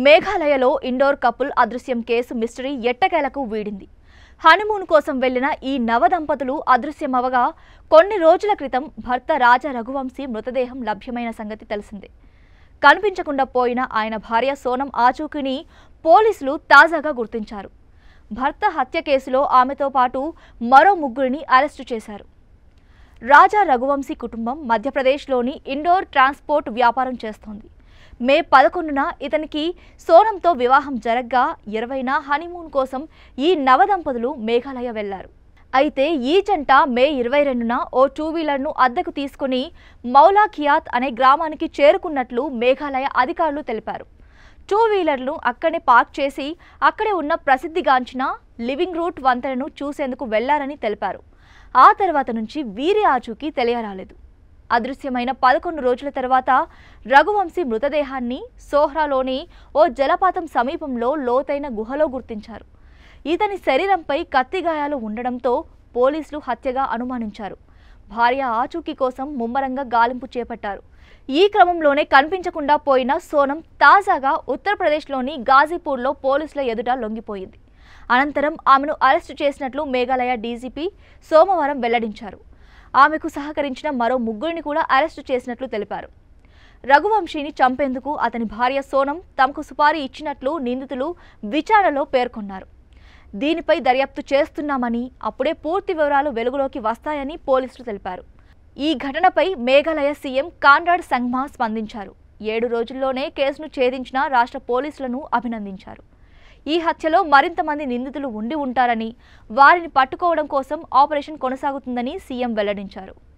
మేఘాలయలో indoor couple అదృశ్యం case mystery ఎట్టకేలకు వీడింది. Honeymoon కోసం వెళ్లిన ఈ నవదంపతులు అదృశ్యమవగా కొన్ని రోజుల క్రితం భర్త రాజా రఘువంశీ మృతదేహం లభ్యమైన సంగతి తెలిసిందే. కనిపించకుండా పోయిన ఆయన భార్య సోనం ఆచూకీని పోలీసులు తాజాగా గుర్తించారు. భర్త హత్య కేసులో ఆమెతో పాటు మరో ముగ్గురిని అరెస్టు చేశారు. రాజా రఘువంశీ కుటుంబం మధ్యప్రదేశ్లోని ఇండోర్ ట్రాన్స్పోర్ట్ వ్యాపారం చేస్తోంది. మే 11న ఇతనికి సోనంతో వివాహం జరగ్గా 20న హనీమూన్ కోసం ఈ నవదంపతులు మేఘాలయ వెళ్లారు. అయితే ఈ జంట మే 22న ఓ 2-వీలర్ను అద్దెకు తీసుకుని మౌలాఖియాత్ అనే గ్రామానికి చేరుకున్నట్లు మేఘాలయ అధికారులు తెలిపారు. 2-వీలర్ను అక్కడే పార్క్ చేసి అక్కడే ఉన్న ప్రసిద్ధిగాంచిన లివింగ్ రూట్ వంతెనను చూసేందుకు వెళ్లారని తెలిపారు. ఆ తర్వాత నుంచి వీరి ఆచూకీ తెలియరాలేదు. అదృశ్యమైన 11 రోజుల తర్వాత రఘువంశీ మృతదేహాన్ని సోహ్రాలోని ఓ జలపాతం సమీపంలో లోతైన గుహలో గుర్తించారు. ఇతని శరీరంపై కత్తిగాయాలు ఉండడంతో పోలీసులు హత్యగా అనుమానించారు. భార్య ఆచూకీ కోసం ముమ్మరంగా గాలింపు చేపట్టారు. ఈ క్రమంలోనే కనిపించకుండా పోయిన సోనం తాజాగా ఉత్తరప్రదేశ్లోని గాజీపూర్లో పోలీసుల ఎదుట లొంగిపోయింది. అనంతరం ఆమెను అరెస్టు చేసినట్లు మేఘాలయ డీజీపీ సోమవారం వెల్లడించారు. ఆమెకు సహకరించిన మరో ముగ్గురిని కూడా అరెస్టు చేసినట్లు తెలిపారు. రఘువంశీని చంపేందుకు అతని భార్య సోనం తమకు సుపారీ ఇచ్చినట్లు నిందితులు విచారణలో పేర్కొన్నారు. దీనిపై దర్యాప్తు చేస్తున్నామని, అప్పుడే పూర్తి వివరాలు వెలుగులోకి వస్తాయని పోలీసులు తెలిపారు. ఈ ఘటనపై మేఘాలయ సీఎం కాన్రాడ్ సంగ్మా స్పందించారు. 7 రోజుల్లోనే కేసును ఛేదించిన రాష్ట్ర పోలీసులను అభినందించారు. ఈ హత్యలో మరింత మంది నిందితులు ఉండి ఉంటారని, వారిని పట్టుకోవడం కోసం ఆపరేషన్ కొనసాగుతుందని సీఎం వెల్లడించారు.